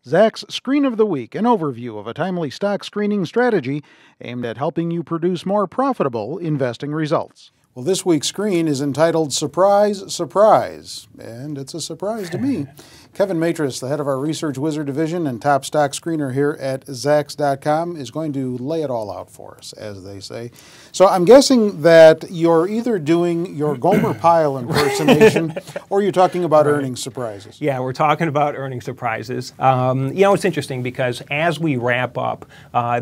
Zacks Screen of the Week, an overview of a timely stock screening strategy aimed at helping you produce more profitable investing results. Well, this week's screen is entitled Surprise, Surprise, and it's a surprise to me. Kevin Matras, the head of our Research Wizard division and top stock screener here at Zacks.com, is going to lay it all out for us, as they say. So I'm guessing that you're either doing your Gomer Pyle impersonation or you're talking about earnings surprises. Yeah, we're talking about earnings surprises. It's interesting because as we wrap up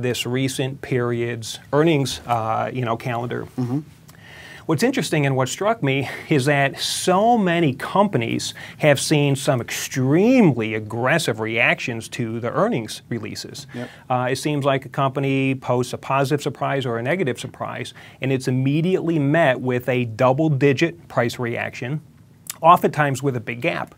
this recent period's earnings, calendar, what's interesting and what struck me is that so many companies have seen some extremely aggressive reactions to the earnings releases. Yep. It seems like a company posts a positive surprise or a negative surprise, and it's immediately met with a double-digit price reaction, oftentimes with a big gap.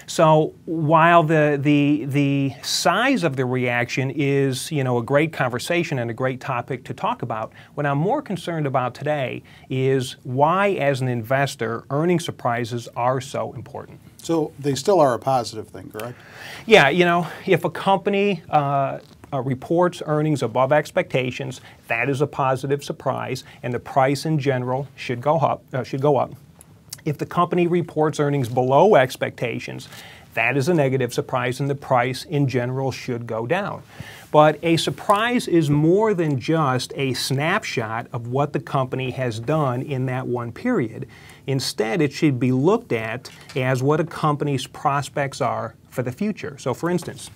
So while the size of the reaction is, a great conversation and a great topic to talk about, what I'm more concerned about today is why, as an investor, earnings surprises are so important. So they still are a positive thing, correct? Yeah, if a company reports earnings above expectations, that is a positive surprise, and the price in general should go up. If the company reports earnings below expectations, that is a negative surprise, and the price in general should go down. But a surprise is more than just a snapshot of what the company has done in that one period. Instead, it should be looked at as what a company's prospects are for the future. So, for instance,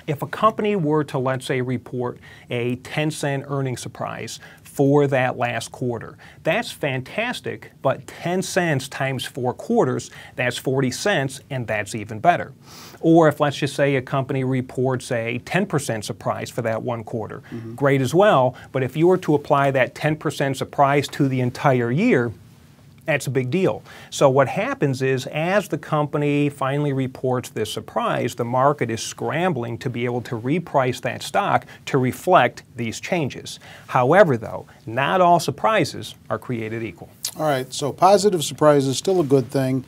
if a company were to, let's say, report a 10-cent earnings surprise for that last quarter, that's fantastic, but 10 cents times 4 quarters, that's 40 cents, and that's even better. Or if, let's just say, a company reports a 10% surprise for that one quarter, great as well, but if you were to apply that 10% surprise to the entire year, that's a big deal. So what happens is, as the company finally reports this surprise, the market is scrambling to be able to reprice that stock to reflect these changes. However, though, not all surprises are created equal. All right, so positive surprise is still a good thing,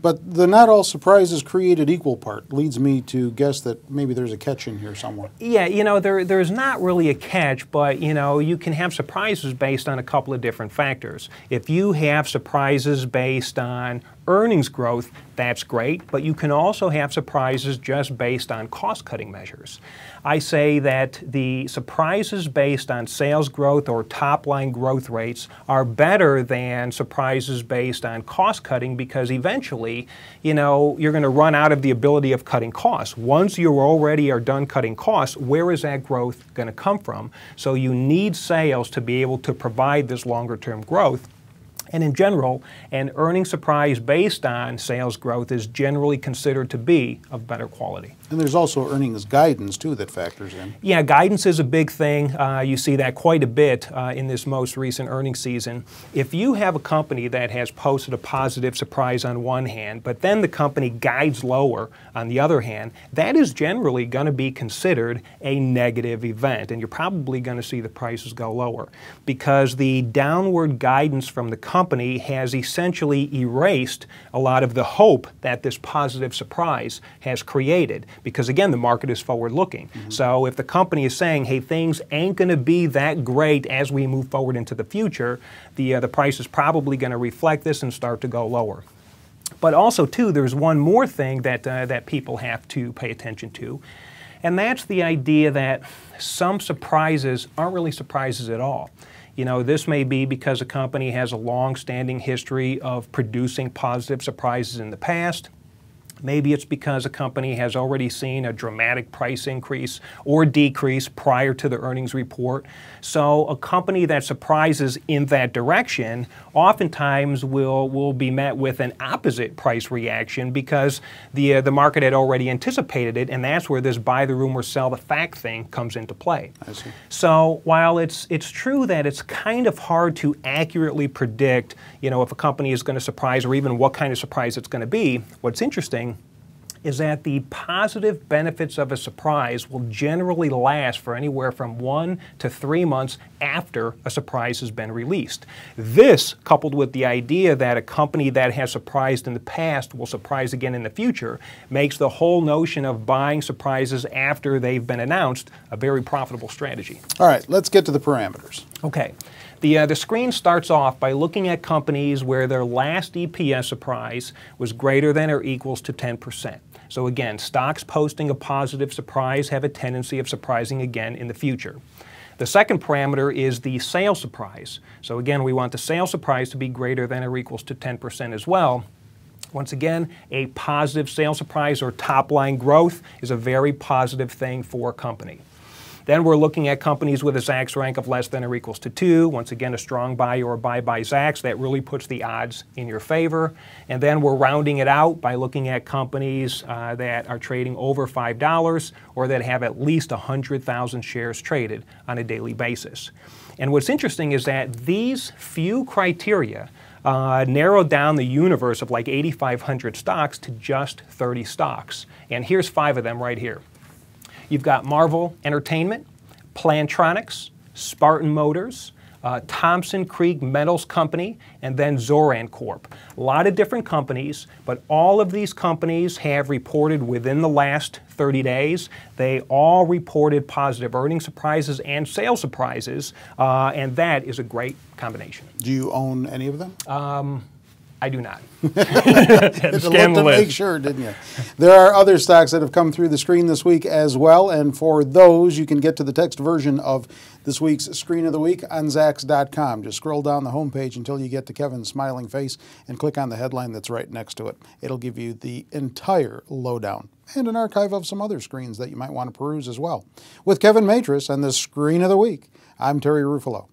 but the not all surprises created equal part leads me to guess that maybe there's a catch in here somewhere. Yeah, there's not really a catch, but you can have surprises based on a couple of different factors. If you have surprises based on earnings growth, that's great, but you can also have surprises just based on cost-cutting measures. I say that the surprises based on sales growth or top-line growth rates are better than surprises based on cost-cutting, because eventually, you're going to run out of the ability of cutting costs. Once you already are done cutting costs, where is that growth going to come from? So you need sales to be able to provide this longer-term growth. And in general, an earnings surprise based on sales growth is generally considered to be of better quality. And there's also earnings guidance, too, that factors in. Yeah, guidance is a big thing. You see that quite a bit in this most recent earnings season. If you have a company that has posted a positive surprise on one hand, but then the company guides lower on the other hand, that is generally going to be considered a negative event, and you're probably going to see the prices go lower, because the downward guidance from the company has essentially erased a lot of the hope that this positive surprise has created. Because again, the market is forward-looking. So if the company is saying, hey, things ain't going to be that great as we move forward into the future, the price is probably going to reflect this and start to go lower. But also, too, there's one more thing that people have to pay attention to, and that's the idea that some surprises aren't really surprises at all. This may be because a company has a long-standing history of producing positive surprises in the past. Maybe it's because a company has already seen a dramatic price increase or decrease prior to the earnings report. So a company that surprises in that direction oftentimes will be met with an opposite price reaction, because the market had already anticipated it, and that's where this buy the rumor, sell the fact thing comes into play. I see. So while it's true that it's kind of hard to accurately predict, if a company is going to surprise, or even what kind of surprise it's going to be, what's interesting is that the positive benefits of a surprise will generally last for anywhere from 1 to 3 months after a surprise has been released. This, coupled with the idea that a company that has surprised in the past will surprise again in the future, makes the whole notion of buying surprises after they've been announced a very profitable strategy. All right, let's get to the parameters. Okay. The screen starts off by looking at companies where their last EPS surprise was greater than or equals to 10%. So again, stocks posting a positive surprise have a tendency of surprising again in the future. The second parameter is the sales surprise. So again, we want the sales surprise to be greater than or equals to 10% as well. Once again, a positive sales surprise or top-line growth is a very positive thing for a company. Then we're looking at companies with a Zacks rank of less than or equals to 2. Once again, a strong buy or buy by Zacks. That really puts the odds in your favor. And then we're rounding it out by looking at companies that are trading over $5 or that have at least 100,000 shares traded on a daily basis. And what's interesting is that these few criteria narrowed down the universe of like 8,500 stocks to just 30 stocks. And here's 5 of them right here. You've got Marvel Entertainment, Plantronics, Spartan Motors, Thompson Creek Metals Company, and then ZRAN Corp. A lot of different companies, but all of these companies have reported within the last 30 days. They all reported positive earnings surprises and sales surprises, and that is a great combination. Do you own any of them? I do not. Had to look to make sure, didn't you? There are other stocks that have come through the screen this week as well, and for those, you can get to the text version of this week's Screen of the Week on Zacks.com. Just scroll down the homepage until you get to Kevin's smiling face and click on the headline that's right next to it. It'll give you the entire lowdown and an archive of some other screens that you might want to peruse as well. With Kevin Matras and the Screen of the Week, I'm Terry Ruffalo.